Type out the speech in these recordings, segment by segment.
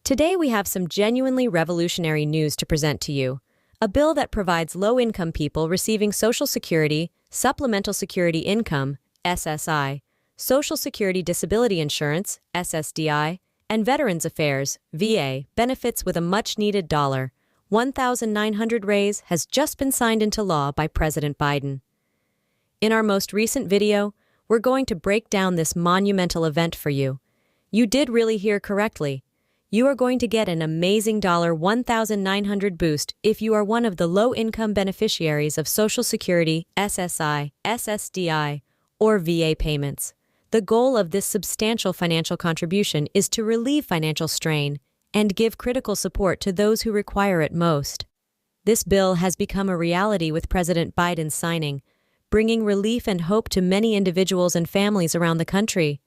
Today we have some genuinely revolutionary news to present to you. A bill that provides low-income people receiving Social Security, Supplemental Security Income, SSI, Social Security Disability Insurance, SSDI, and Veterans Affairs, VA, benefits with a much-needed $1,900 raise has just been signed into law by President Biden. In our most recent video, we're going to break down this monumental event for you. You did really hear correctly. You are going to get an amazing $1,900 boost if you are one of the low-income beneficiaries of Social Security, SSI, SSDI, or VA payments. The goal of this substantial financial contribution is to relieve financial strain and give critical support to those who require it most. This bill has become a reality with President Biden's signing, bringing relief and hope to many individuals and families around the country.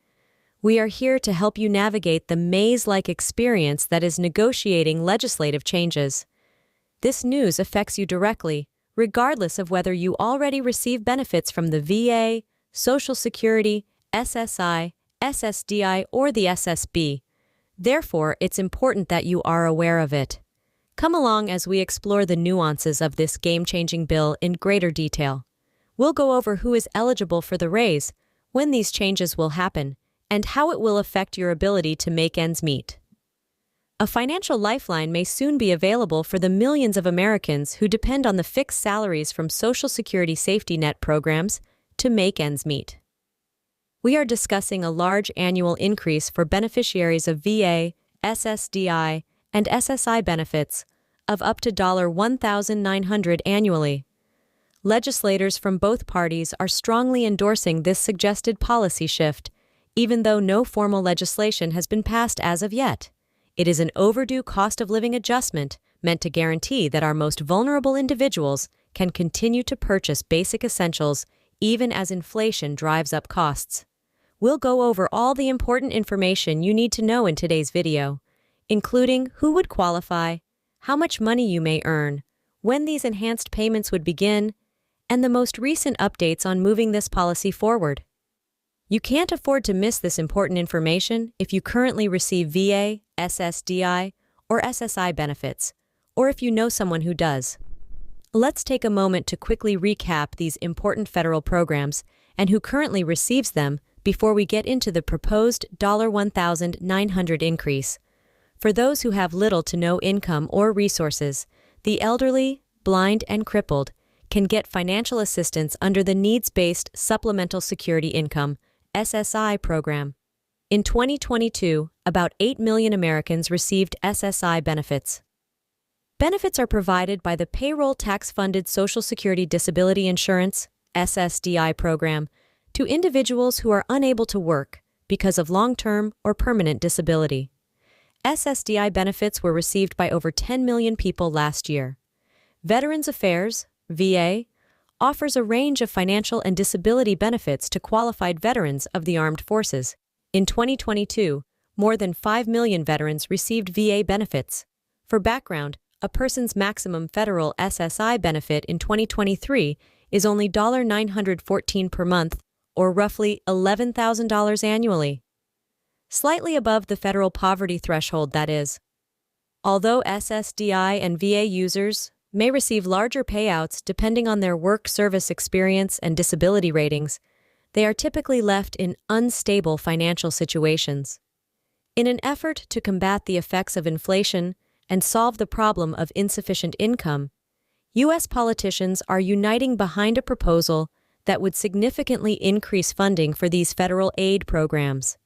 We are here to help you navigate the maze-like experience that is negotiating legislative changes. This news affects you directly, regardless of whether you already receive benefits from the VA, Social Security, SSI, SSDI, or the SSB. Therefore, it's important that you are aware of it. Come along as we explore the nuances of this game-changing bill in greater detail. We'll go over who is eligible for the raise, when these changes will happen, and how it will affect your ability to make ends meet. A financial lifeline may soon be available for the millions of Americans who depend on the fixed salaries from Social Security safety net programs to make ends meet. We are discussing a large annual increase for beneficiaries of VA, SSDI, and SSI benefits of up to $1,900 annually. Legislators from both parties are strongly endorsing this suggested policy shift, even though no formal legislation has been passed as of yet. It is an overdue cost of living adjustment meant to guarantee that our most vulnerable individuals can continue to purchase basic essentials even as inflation drives up costs. We'll go over all the important information you need to know in today's video, including who would qualify, how much money you may earn, when these enhanced payments would begin, and the most recent updates on moving this policy forward. You can't afford to miss this important information if you currently receive VA, SSDI, or SSI benefits, or if you know someone who does. Let's take a moment to quickly recap these important federal programs and who currently receives them before we get into the proposed $1,900 increase. For those who have little to no income or resources, the elderly, blind, and crippled can get financial assistance under the Needs-Based Supplemental Security Income, SSI program. In 2022, about 8 million Americans received SSI benefits. Benefits are provided by the Payroll Tax-Funded Social Security Disability Insurance, SSDI program, to individuals who are unable to work because of long-term or permanent disability. SSDI benefits were received by over 10 million people last year. Veterans Affairs, VA, offers a range of financial and disability benefits to qualified veterans of the armed forces. In 2022, more than 5 million veterans received VA benefits. For background, a person's maximum federal SSI benefit in 2023 is only $914 per month, or roughly $11,000 annually. Slightly above the federal poverty threshold, that is. Although SSDI and VA users may receive larger payouts depending on their work service experience and disability ratings, they are typically left in unstable financial situations. In an effort to combat the effects of inflation and solve the problem of insufficient income, U.S. politicians are uniting behind a proposal that would significantly increase funding for these federal aid programs.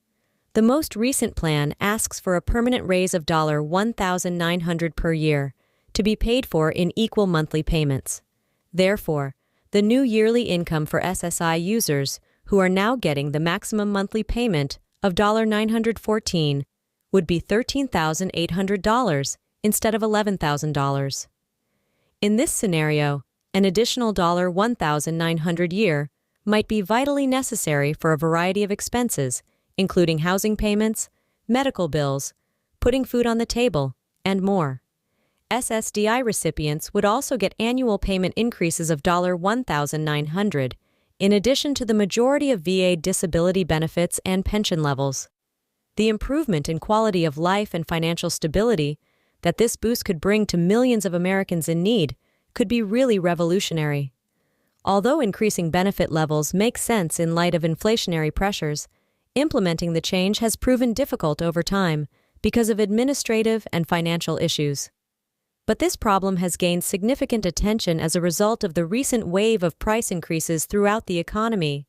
The most recent plan asks for a permanent raise of $1,900 per year, to be paid for in equal monthly payments. Therefore, the new yearly income for SSI users, who are now getting the maximum monthly payment of $914, would be $13,800 instead of $11,000. In this scenario, an additional $1,900 a year might be vitally necessary for a variety of expenses, including housing payments, medical bills, putting food on the table, and more. SSDI recipients would also get annual payment increases of $1,900, in addition to the majority of VA disability benefits and pension levels. The improvement in quality of life and financial stability that this boost could bring to millions of Americans in need could be really revolutionary. Although increasing benefit levels make sense in light of inflationary pressures, implementing the change has proven difficult over time because of administrative and financial issues. But this problem has gained significant attention as a result of the recent wave of price increases throughout the economy.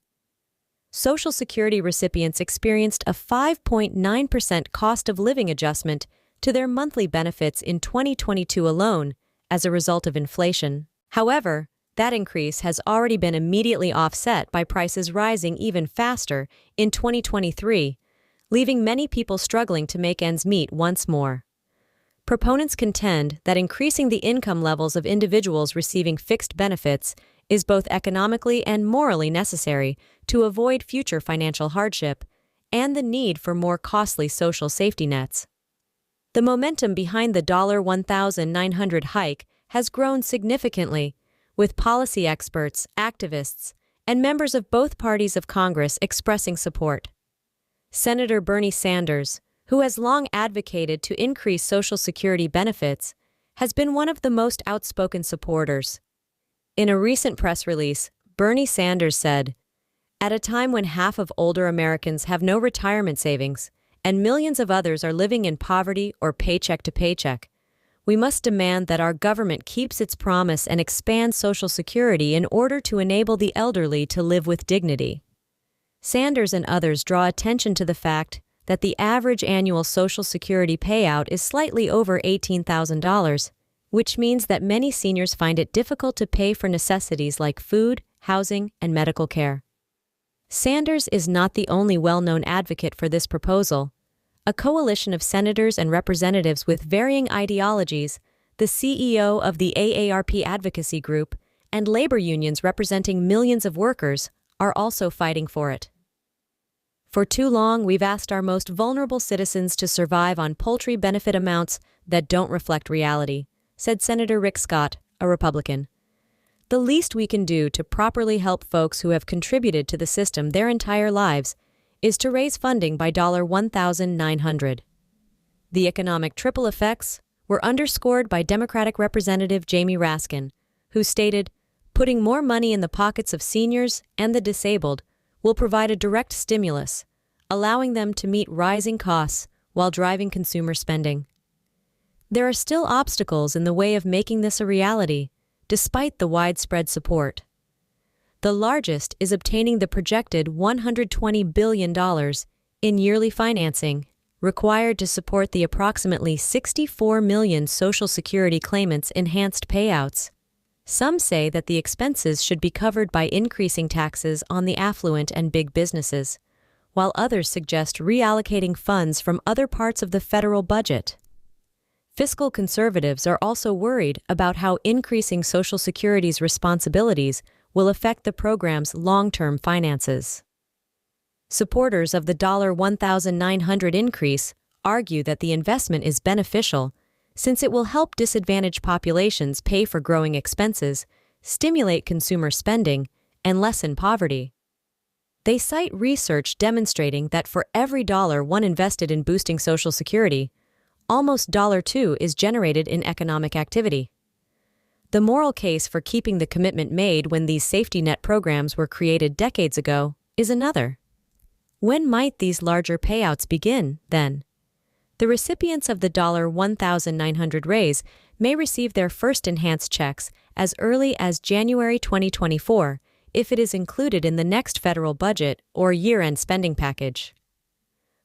Social Security recipients experienced a 5.9% cost of living adjustment to their monthly benefits in 2022 alone as a result of inflation. However, that increase has already been immediately offset by prices rising even faster in 2023, leaving many people struggling to make ends meet once more. Proponents contend that increasing the income levels of individuals receiving fixed benefits is both economically and morally necessary to avoid future financial hardship and the need for more costly social safety nets. The momentum behind the $1,900 hike has grown significantly, with policy experts, activists, and members of both parties of Congress expressing support. Senator Bernie Sanders, who has long advocated to increase Social Security benefits, has been one of the most outspoken supporters. In a recent press release, Bernie Sanders said, "At a time when half of older Americans have no retirement savings and millions of others are living in poverty or paycheck to paycheck, we must demand that our government keeps its promise and expands Social Security in order to enable the elderly to live with dignity." Sanders and others draw attention to the fact that the average annual Social Security payout is slightly over $18,000, which means that many seniors find it difficult to pay for necessities like food, housing, and medical care. Sanders is not the only well-known advocate for this proposal. A coalition of senators and representatives with varying ideologies, the CEO of the AARP advocacy group, and labor unions representing millions of workers are also fighting for it. For too long, we've asked our most vulnerable citizens to survive on paltry benefit amounts that don't reflect reality, said Senator Rick Scott, a Republican. The least we can do to properly help folks who have contributed to the system their entire lives is to raise funding by $1,900. The economic triple effects were underscored by Democratic Representative Jamie Raskin, who stated, "Putting more money in the pockets of seniors and the disabled will provide a direct stimulus, allowing them to meet rising costs while driving consumer spending." There are still obstacles in the way of making this a reality, despite the widespread support. The largest is obtaining the projected $120 billion in yearly financing required to support the approximately 64 million Social Security claimants' enhanced payouts. Some say that the expenses should be covered by increasing taxes on the affluent and big businesses, while others suggest reallocating funds from other parts of the federal budget. Fiscal conservatives are also worried about how increasing Social Security's responsibilities will affect the program's long-term finances. Supporters of the $1,900 increase argue that the investment is beneficial since it will help disadvantaged populations pay for growing expenses, stimulate consumer spending, and lessen poverty. They cite research demonstrating that for every dollar one invested in boosting Social Security, almost $2 is generated in economic activity. The moral case for keeping the commitment made when these safety net programs were created decades ago is another. When might these larger payouts begin, then? The recipients of the $1,900 raise may receive their first enhanced checks as early as January 2024 if it is included in the next federal budget or year-end spending package.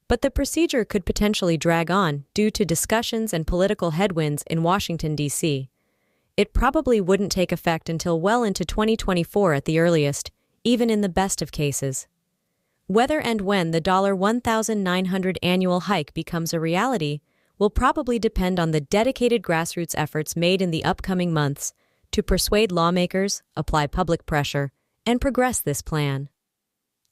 But the procedure could potentially drag on due to discussions and political headwinds in Washington, D.C. It probably wouldn't take effect until well into 2024 at the earliest, even in the best of cases. Whether and when the $1,900 annual hike becomes a reality will probably depend on the dedicated grassroots efforts made in the upcoming months to persuade lawmakers, apply public pressure, and progress this plan.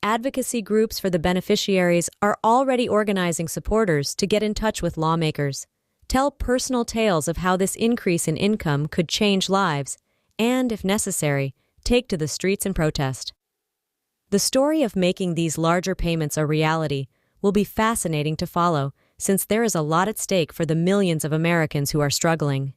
Advocacy groups for the beneficiaries are already organizing supporters to get in touch with lawmakers, tell personal tales of how this increase in income could change lives, and, if necessary, take to the streets and protest. The story of making these larger payments a reality will be fascinating to follow, since there is a lot at stake for the millions of Americans who are struggling.